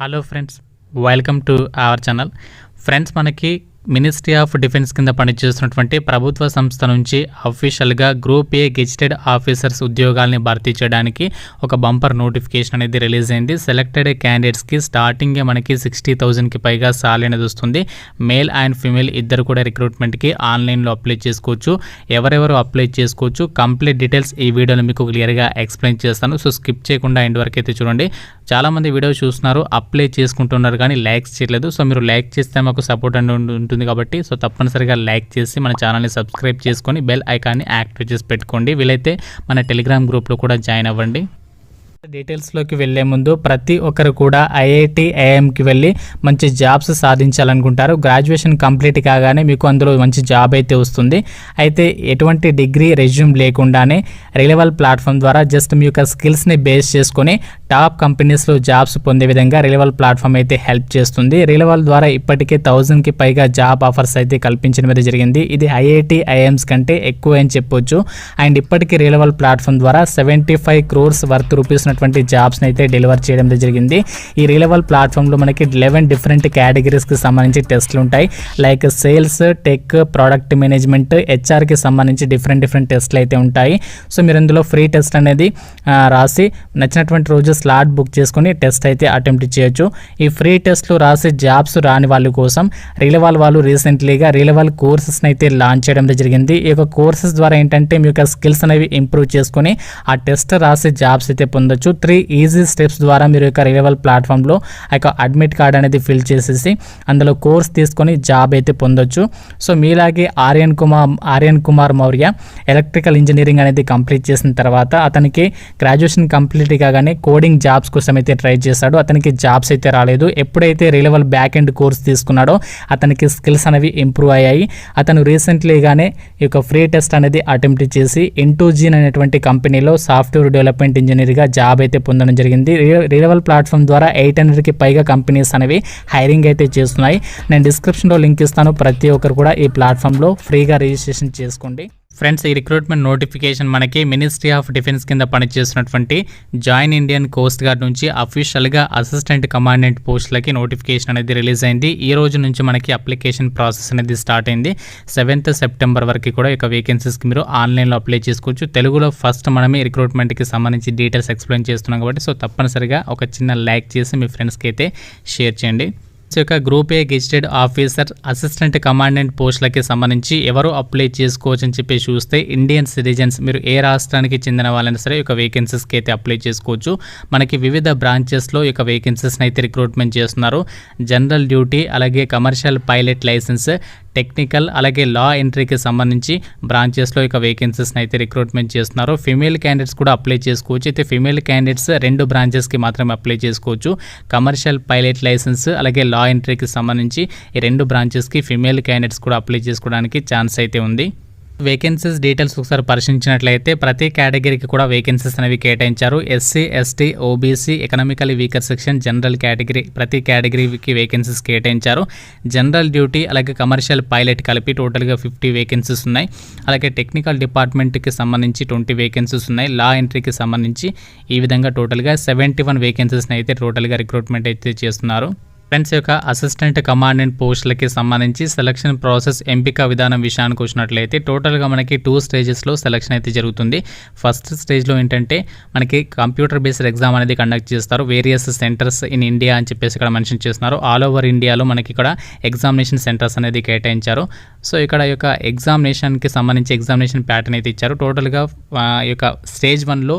Hello friends, welcome to our channel. Friends, మనకి ministry of defence కింద పనిచేస్తున్నటువంటి ప్రభుత్వ సంస్థ నుంచి అఫీషియల్గా గ్రూప్ ఏ గెజిటెడ్ ఆఫీసర్స్ ఉద్యోగాల్ని భర్తీ చేయడానికి ఒక బంపర్ నోటిఫికేషన్ అనేది రిలీజ్ అయింది. సెలెక్టెడ్ క్యాండిడేట్స్కి స్టార్టింగే మనకి 60,000కి పైగా సాలరీ అనేది వస్తుంది. మేల్ అండ్ ఫీమేల్ ఇద్దరు కూడా రిక్రూట్మెంట్కి ఆన్లైన్లో అప్లై చేసుకోవచ్చు. ఎవరెవరు అప్లై చేసుకోవచ్చు, కంప్లీట్ డీటెయిల్స్ ఈ వీడియోలో మీకు క్లియర్గా ఎక్స్ప్లెయిన్ చేస్తాను. సో స్కిప్ చేయకుండా ఎండ్ వరకు అయితే చూడండి. చాలామంది వీడియో చూస్తున్నారు, అప్లై చేసుకుంటున్నారు కానీ లైక్స్ చేయలేదు. సో మీరు లైక్ చేస్తే మాకు సపోర్ట్ అని ఉంటుంది కాబట్టి సో తప్పనిసరిగా లైక్ చేసి మన ఛానల్ని సబ్స్క్రైబ్ చేసుకొని బెల్ ఐకాన్ని యాక్టివేట్ చేసి పెట్టుకోండి. వీలైతే మన టెలిగ్రామ్ గ్రూప్లో కూడా జాయిన్ అవ్వండి. డీటెయిల్స్లోకి వెళ్లే ముందు ప్రతి ఒక్కరు కూడా ఐఐటి ఐఐఎంకి వెళ్ళి మంచి జాబ్స్ సాధించాలనుకుంటారు. గ్రాడ్యుయేషన్ కంప్లీట్ కాగానే మీకు అందులో మంచి జాబ్ అయితే వస్తుంది. అయితే ఎటువంటి డిగ్రీ రెజ్యూమ్ లేకుండానే రిలవల్ ప్లాట్ఫామ్ ద్వారా జస్ట్ మీ యొక్క స్కిల్స్ని బేస్ చేసుకొని టాప్ కంపెనీస్లో జాబ్స్ పొందే విధంగా రిలవల్ ప్లాట్ఫామ్ అయితే హెల్ప్ చేస్తుంది. రిలవల్ ద్వారా ఇప్పటికే 1000కి పైగా జాబ్ ఆఫర్స్ అయితే కల్పించడం అయితే జరిగింది. ఇది ఐఐటి ఐఐఎంస్ కంటే ఎక్కువ అని చెప్పొచ్చు. అండ్ ఇప్పటికీ రిలవల్ ప్లాట్ఫామ్ ద్వారా 75 crores వర్త్ రూపీస్ జాబ్స్ని అయితే డెలివర్ చేయడం జరిగింది. ఈ రిలవల్ ప్లాట్ఫామ్లో మనకి 11 డిఫరెంట్ కేటగిరీస్కి సంబంధించి టెస్ట్లు ఉంటాయి. Like sales, tech, product management, హెచ్ఆర్కి సంబంధించి డిఫరెంట్ టెస్ట్లు అయితే ఉంటాయి. సో మీరు ఇందులో ఫ్రీ టెస్ట్ అనేది రాసి నచ్చినటువంటి రోజు స్లాట్ బుక్ చేసుకొని టెస్ట్ అయితే అటెంప్ట్ చేయొచ్చు. ఈ ఫ్రీ టెస్ట్లు రాసి జాబ్స్ రాని వాళ్ళ కోసం రిలవల్ వాళ్ళు రీసెంట్లీగా రిలవల్ కోర్సెస్ని అయితే లాంచ్ చేయడం జరిగింది. ఈ యొక్క కోర్సెస్ ద్వారా ఏంటంటే మీ యొక్క స్కిల్స్ అనేవి ఇంప్రూవ్ చేసుకొని ఆ టెస్ట్ రాసి జాబ్స్ అయితే పొందొచ్చు. 3 ఈజీ స్టెప్స్ ద్వారా మీరు యొక్క రిలవల్ ప్లాట్ఫామ్లో ఆ యొక్క అడ్మిట్ కార్డ్ అనేది ఫిల్ చేసేసి అందులో కోర్స్ తీసుకొని జాబ్ అయితే పొందొచ్చు. సో మీలాగే ఆర్యన్ కుమార్ మౌర్య ఎలక్ట్రికల్ ఇంజనీరింగ్ అనేది కంప్లీట్ చేసిన తర్వాత అతనికి గ్రాడ్యుయేషన్ కంప్లీట్ కాగానే కోడింగ్ జాబ్స్ కోసం అయితే ట్రై చేశాడు. అతనికి జాబ్స్ అయితే రాలేదు. ఎప్పుడైతే రిలవల్ బ్యాక్ ఎండ్ కోర్స్ తీసుకున్నాడో అతనికి స్కిల్స్ అనేవి ఇంప్రూవ్ అయ్యాయి. అతను రీసెంట్లీగానే ఈ యొక్క ఫ్రీ టెస్ట్ అనేది అటెంప్ట్ చేసి N2G అనేటువంటి కంపెనీలో సాఫ్ట్వేర్ డెవలప్మెంట్ ఇంజనీర్గా జాబ్ అయితే పొందడం జరిగింది. రిలవల్ ప్లాట్ఫామ్ ద్వారా 800కి పైగా కంపెనీస్ అనేవి హైరింగ్ అయితే చేస్తున్నాయి. నేను డిస్క్రిప్షన్లో లింక్ ఇస్తాను. ప్రతి ఒక్కరు కూడా ఈ ప్లాట్ఫామ్లో ఫ్రీగా రిజిస్ట్రేషన్ చేసుకోండి. ఫ్రెండ్స్, ఈ రిక్రూట్మెంట్ నోటిఫికేషన్ మనకి మినిస్ట్రీ ఆఫ్ డిఫెన్స్ కింద పనిచేస్తున్నటువంటి జాయిన్ ఇండియన్ కోస్ట్ గార్డ్ నుంచి అఫీషియల్గా అసిస్టెంట్ కమాండెంట్ పోస్టులకి నోటిఫికేషన్ అనేది రిలీజ్ అయింది. ఈ రోజు నుంచి మనకి అప్లికేషన్ ప్రాసెస్ అనేది స్టార్ట్ అయింది. 7th September వరకు కూడా ఇక వేకెన్సీస్కి మీరు ఆన్లైన్లో అప్లై చేసుకోవచ్చు. తెలుగులో ఫస్ట్ మనమే రిక్రూట్మెంట్కి సంబంధించి డీటెయిల్స్ ఎక్స్ప్లెయిన్ చేస్తున్నాం కాబట్టి సో తప్పనిసరిగా ఒక చిన్న లైక్ చేసి మీ ఫ్రెండ్స్కి అయితే షేర్ చేయండి. యొక్క group A gazetted officer assistant commandant పోస్టులకి సంబంధించి ఎవరు అప్లై చేసుకోవచ్చు అని చెప్పి చూస్తే ఇండియన్ సిటిజన్స్, మీరు ఏ రాష్ట్రానికి చెందిన వాళ్ళైనా సరే ఒక వేకెన్సీస్కి అయితే అప్లై చేసుకోవచ్చు. మనకి వివిధ బ్రాంచెస్లో ఇక వేకెన్సీస్ని అయితే రిక్రూట్మెంట్ చేస్తున్నారు. జనరల్ డ్యూటీ, అలాగే కమర్షియల్ పైలట్ లైసెన్స్, టెక్నికల్, అలాగే లా ఎంట్రీకి సంబంధించి బ్రాంచెస్లో ఇక వేకెన్సీస్ని అయితే రిక్రూట్మెంట్ చేస్తున్నారు. ఫీమేల్ క్యాండిడేట్స్ కూడా అప్లై చేసుకోవచ్చు. అయితే ఫీమేల్ క్యాండిడేట్స్ 2 బ్రాంచెస్కి మాత్రమే అప్లై చేసుకోవచ్చు. కమర్షియల్ పైలట్ లైసెన్స్, అలాగే లా ఎంట్రీకి సంబంధించి ఈ 2 బ్రాంచెస్కి ఫీమేల్ క్యాండిడేట్స్ కూడా అప్లై చేసుకోవడానికి ఛాన్స్ అయితే ఉంది. వేకెన్సీస్ డీటెయిల్స్ ఒకసారి పరిశీలించినట్లయితే ప్రతి కేటగిరీకి కూడా వేకెన్సీస్ అనేవి కేటాయించారు. SC, ST, OBC, economically weaker section, general category ప్రతి కేటగిరీకి వేకెన్సీస్ కేటాయించారు. జనరల్ డ్యూటీ, అలాగే కమర్షియల్ పైలట్ కలిపి టోటల్గా 50 వేకెన్సీస్ ఉన్నాయి. అలాగే టెక్నికల్ డిపార్ట్మెంట్కి సంబంధించి 20 వేకెన్సీస్ ఉన్నాయి. లా ఎంట్రీకి సంబంధించి ఈ విధంగా టోటల్గా 71 వేకెన్సీస్ని అయితే టోటల్గా రిక్రూట్మెంట్ అయితే చేస్తున్నారు. ఫ్రెండ్స్, యొక్క అసిస్టెంట్ కమాండెంట్ పోస్టులకి సంబంధించి సెలక్షన్ ప్రాసెస్ ఎంపిక విధానం విషయానికి వచ్చినట్లయితే టోటల్గా మనకి 2 స్టేజెస్లో సెలక్షన్ అయితే జరుగుతుంది. ఫస్ట్ స్టేజ్లో ఏంటంటే మనకి కంప్యూటర్ బేస్డ్ ఎగ్జామ్ అనేది కండక్ట్ చేస్తారు. వేరియస్ సెంటర్స్ ఇన్ ఇండియా అని చెప్పేసి ఇక్కడ మెన్షన్ చేస్తున్నారు. ఆల్ ఓవర్ ఇండియాలో మనకి ఇక్కడ ఎగ్జామినేషన్ సెంటర్స్ అనేది కేటాయించారు. సో ఇక్కడ యొక్క ఎగ్జామినేషన్కి సంబంధించి ఎగ్జామినేషన్ ప్యాటర్న్ అయితే ఇచ్చారు. టోటల్గా ఈ యొక్క స్టేజ్ 1లో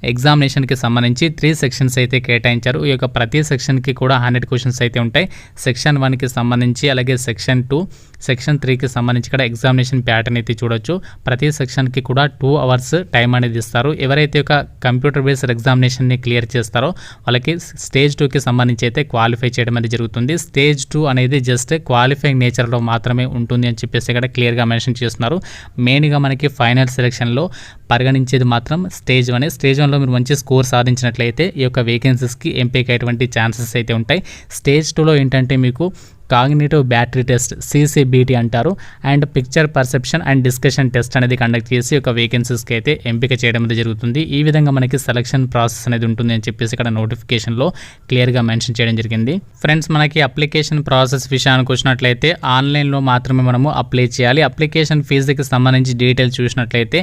ఎగ్జామినేషన్కి సంబంధించి 3 సెక్షన్స్ అయితే కేటాయించారు. ఈ యొక్క ప్రతి సెక్షన్కి కూడా 100 క్వశ్చన్స్ అయితే ఉంటాయి. సెక్షన్ 1కి సంబంధించి, అలాగే సెక్షన్ 2, సెక్షన్ 3కి సంబంధించి ఇక్కడ ఎగ్జామినేషన్ ప్యాటర్న్ అయితే చూడొచ్చు. ప్రతి సెక్షన్కి కూడా 2 hours టైం అనేది ఇస్తారు. ఎవరైతే ఒక కంప్యూటర్ బేస్డ్ ఎగ్జామినేషన్ని క్లియర్ చేస్తారో వాళ్ళకి స్టేజ్ 2కి సంబంధించి అయితే క్వాలిఫై చేయడం అనేది జరుగుతుంది. స్టేజ్ 2 అనేది జస్ట్ క్వాలిఫైయింగ్ నేచర్లో మాత్రమే ఉంటుంది అని చెప్పేసి ఇక్కడ క్లియర్గా మెన్షన్ చేస్తున్నారు. మెయిన్గా మనకి ఫైనల్ సెలక్షన్లో పరిగణించేది మాత్రం స్టేజ్ 1. స్టేజ్ 1లో మీరు మంచి స్కోర్ సాధించినట్లయితే ఈ యొక్క వేకెన్సీస్కి ఎంపిక అయ్యేటువంటి ఛాన్సెస్ అయితే ఉంటాయి. స్టేజ్ 2లో ఏంటంటే మీకు కాగ్నిటివ్ బ్యాటరీ టెస్ట్ CCBT అంటారు. And picture perception and discussion test అనేది కండక్ట్ చేసి ఒక వేకెన్సీస్కి అయితే ఎంపిక చేయడం అనేది జరుగుతుంది. ఈ విధంగా మనకి సెలక్షన్ ప్రాసెస్ అనేది ఉంటుంది అని చెప్పేసి ఇక్కడ నోటిఫికేషన్లో క్లియర్గా మెన్షన్ చేయడం జరిగింది. ఫ్రెండ్స్, మనకి అప్లికేషన్ ప్రాసెస్ విషయానికి వచ్చినట్లయితే ఆన్లైన్లో మాత్రమే మనము అప్లై చేయాలి. అప్లికేషన్ ఫీజుకి సంబంధించి డీటెయిల్స్ చూసినట్లయితే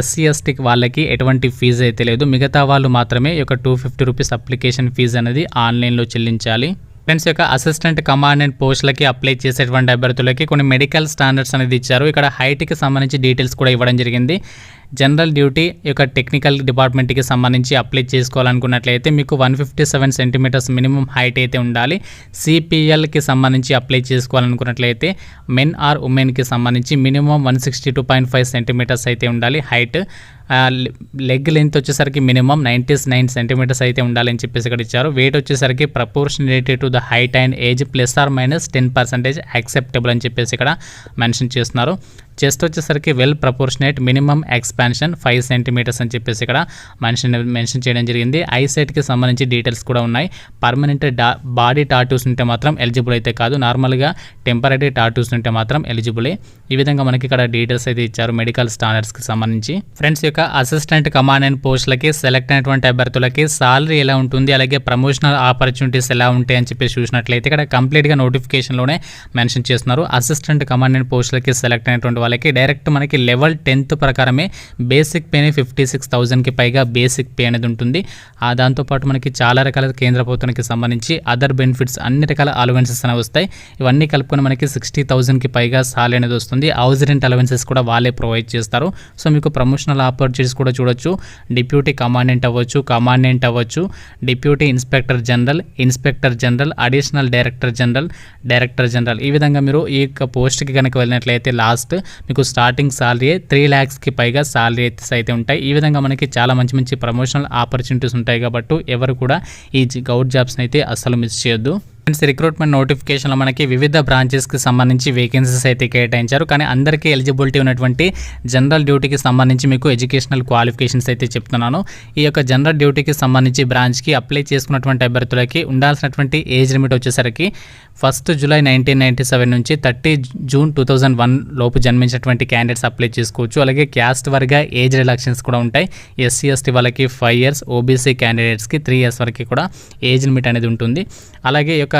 SC/ST వాళ్ళకి ఎటువంటి ఫీజు అయితే లేదు. మిగతా వాళ్ళు మాత్రమే ఈ యొక్క 250 రూపీస్ అప్లికేషన్ ఫీజు అనేది ఆన్లైన్లో చెల్లించాలి. ఫ్రెండ్స్, యొక్క అసిస్టెంట్ కమాండెంట్ పోస్టులకి అప్లై చేసేటువంటి అభ్యర్థులకి కొన్ని మెడికల్ స్టాండర్డ్స్ అనేది ఇచ్చారు. ఇక్కడ హైట్కి సంబంధించి డీటెయిల్స్ కూడా ఇవ్వడం జరిగింది. జనరల్ డ్యూటీ యొక్క టెక్నికల్ డిపార్ట్మెంట్కి సంబంధించి అప్లై చేసుకోవాలనుకున్నట్లయితే మీకు 157 సెంటీమీటర్స్ మినిమం హైట్ అయితే ఉండాలి. CPLకి సంబంధించి అప్లై చేసుకోవాలనుకున్నట్లయితే మెన్ ఆర్ ఉమెన్కి సంబంధించి మినిమం 162.5 సెంటీమీటర్స్ అయితే ఉండాలి హైట్. లెగ్ లెంత్ వచ్చేసరికి మినిమం 99 సెంటీమీటర్స్ అయితే ఉండాలని చెప్పేసి ఇక్కడ ఇచ్చారు. వెయిట్ వచ్చేసరికి proportionated to the height and age +or-10% acceptable అని చెప్పేసి ఇక్కడ మెన్షన్ చేస్తున్నారు. చెస్ట్ వచ్చేసరికి well proportionate minimum expansion 5 centimeters అని చెప్పేసి ఇక్కడ మెన్షన్ చేయడం జరిగింది. ఐసైట్కి సంబంధించి డీటెయిల్స్ కూడా ఉన్నాయి. పర్మనెంట్ బాడీ టాటూస్ ఉంటే మాత్రం ఎలిజిబుల్ అయితే కాదు, నార్మల్గా టెంపరీ టాటూస్ ఉంటే మాత్రం ఎలిజిబులే. ఈ విధంగా మనకి ఇక్కడ డీటెయిల్స్ అయితే ఇచ్చారు మెడికల్ స్టాండర్డ్స్కి సంబంధించి. ఫ్రెండ్స్, యొక్క అసిస్టెంట్ కమాండెంట్ పోస్టులకి సెలెక్ట్ అయినటువంటి అభ్యర్థులకి సాలరీ ఎలా ఉంటుంది, అలాగే ప్రమోషనల్ ఆపర్చునిటీస్ ఎలా ఉంటాయి అని చెప్పేసి చూసినట్లయితే ఇక్కడ కంప్లీట్గా నోటిఫికేషన్లోనే మెన్షన్ చేస్తున్నారు. అసిస్టెంట్ కమాండెంట్ పోస్టులకి సెలెక్ట్ అయినటువంటి వాళ్ళకి డైరెక్ట్ మనకి లెవెల్ 10th ప్రకారమే బేసిక్ పేని 56,000కి పైగా బేసిక్ పే అనేది ఉంటుంది. దాంతోపాటు మనకి చాలా రకాల కేంద్ర ప్రభుత్వానికి సంబంధించి అదర్ బెనిఫిట్స్ అన్ని రకాల అలవెన్సెస్ అనేవి వస్తాయి. ఇవన్నీ కలుపుకొని మనకి 60,000కి పైగా సాలరీ అనేది వస్తుంది. హౌస్ రెంట్ అలవెన్సెస్ కూడా వాళ్ళే ప్రొవైడ్ చేస్తారు. సో మీకు ప్రమోషనల్ ఆపర్చునిటీస్ కూడా చూడొచ్చు. డిప్యూటీ కమాండెంట్ అవ్వచ్చు, deputy inspector general, additional director general ఈ విధంగా మీరు ఈ యొక్క పోస్ట్కి కనుక వెళ్ళినట్లయితే లాస్ట్ మీకు స్టార్టింగ్ సాలరీ 3 lakhsకి పైగా సాలరీ అయితే ఉంటాయి. ఈ విధంగా మనకి చాలా మంచి ప్రమోషనల్ ఆపర్చునిటీస్ ఉంటాయి కాబట్టి ఎవరు కూడా ఈ గవర్నమెంట్ జాబ్స్ని అయితే అస్సలు మిస్ చేయొద్దు. ఫ్రెండ్స్, రిక్రూట్మెంట్ నోటిఫికేషన్లో మనకి వివిధ బ్రాంచెస్కి సంబంధించి వేకెన్సీస్ అయితే కేటాయించారు. కానీ అందరికీ ఎలిజిబిలిటీ ఉన్నటువంటి జనరల్ డ్యూటీకి సంబంధించి మీకు ఎడ్యుకేషనల్ క్వాలిఫికేషన్స్ అయితే చెప్తున్నాను. ఈ యొక్క జనరల్ డ్యూటీకి సంబంధించి బ్రాంచ్కి అప్లై చేసుకున్నటువంటి అభ్యర్థులకి ఉండాల్సినటువంటి ఏజ్ లిమిట్ వచ్చేసరికి 1 July 1997 నుంచి 30 June 2001 లోపు జన్మించినటువంటి క్యాండిడేట్స్ అప్లై చేసుకోవచ్చు. అలాగే క్యాస్ట్ వర్గా ఏజ్ రిలాక్షన్స్ కూడా ఉంటాయి. SC/ST వాళ్ళకి 5 years, OBC క్యాండిడేట్స్కి 3 years వరకు కూడా ఏజ్ లిమిట్ అనేది ఉంటుంది. అలాగే ఈ యొక్క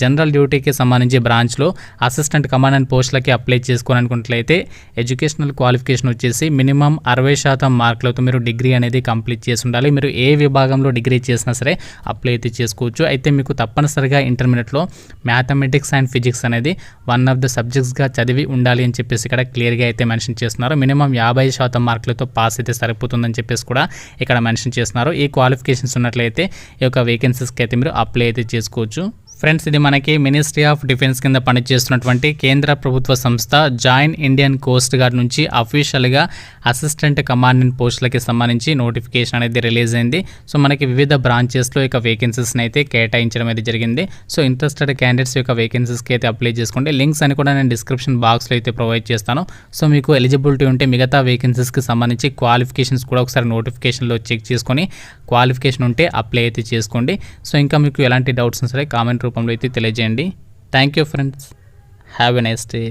జనరల్ డ్యూటీకి సంబంధించి బ్రాంచ్లో అసిస్టెంట్ కమాండెంట్ పోస్టులకి అప్లై చేసుకోవాలనుకున్నట్లయితే ఎడ్యుకేషనల్ క్వాలిఫికేషన్ వచ్చేసి మినిమం 60% మార్కులతో మీరు డిగ్రీ అనేది కంప్లీట్ చేసి ఉండాలి. మీరు ఏ విభాగంలో డిగ్రీ చేసినా సరే అప్లై అయితే చేసుకోవచ్చు. అయితే మీకు తప్పనిసరిగా ఇంటర్మీడియట్లో మ్యాథమెటిక్స్ అండ్ ఫిజిక్స్ అనేది వన్ ఆఫ్ ద సబ్జెక్ట్స్గా చదివి ఉండాలి అని చెప్పేసి ఇక్కడ క్లియర్గా అయితే మెన్షన్ చేస్తున్నారు. మినిమం 50% మార్కులతో పాస్ అయితే సరిపోతుందని చెప్పేసి కూడా ఇక్కడ మెన్షన్ చేస్తున్నారు. ఈ క్వాలిఫికేషన్స్ ఉన్నట్లయితే ఈ యొక్క వేకెన్సీస్కి అయితే మీరు అప్లై అయితే చేసుకోవచ్చు. ఫ్రెండ్స్, ఇది మనకి మినిస్ట్రీ ఆఫ్ డిఫెన్స్ కింద పనిచేస్తున్నటువంటి కేంద్ర ప్రభుత్వ సంస్థ జాయిన్ ఇండియన్ కోస్ట్ గార్డ్ నుంచి అఫీషియల్గా అసిస్టెంట్ కమాండెంట్ పోస్టులకి సంబంధించి నోటిఫికేషన్ అనేది రిలీజ్ అయింది. సో మనకి వివిధ బ్రాంచెస్లో ఇక వేకెన్సీస్ని అయితే కేటాయించడం అయితే జరిగింది. సో ఇంట్రెస్టెడ్ క్యాండిడేట్స్ యొక్క వేకెన్సీస్కి అయితే అప్లై చేసుకోండి. లింక్స్ అని కూడా నేను డిస్క్రిప్షన్ బాక్స్లో అయితే ప్రొవైడ్ చేస్తాను. సో మీకు ఎలిజిబిలిటీ ఉంటే మిగతా వేకెన్సీస్కి సంబంధించి క్వాలిఫికేషన్స్ కూడా ఒకసారి నోటిఫికేషన్లో చెక్ చేసుకొని క్వాలిఫికేషన్ ఉంటే అప్లై అయితే చేసుకోండి. సో ఇంకా మీకు ఎలాంటి డౌట్స్ సరే కామెంట్ రూపంలో అయితే తెలియజేయండి. Thank you friends, have a nice day.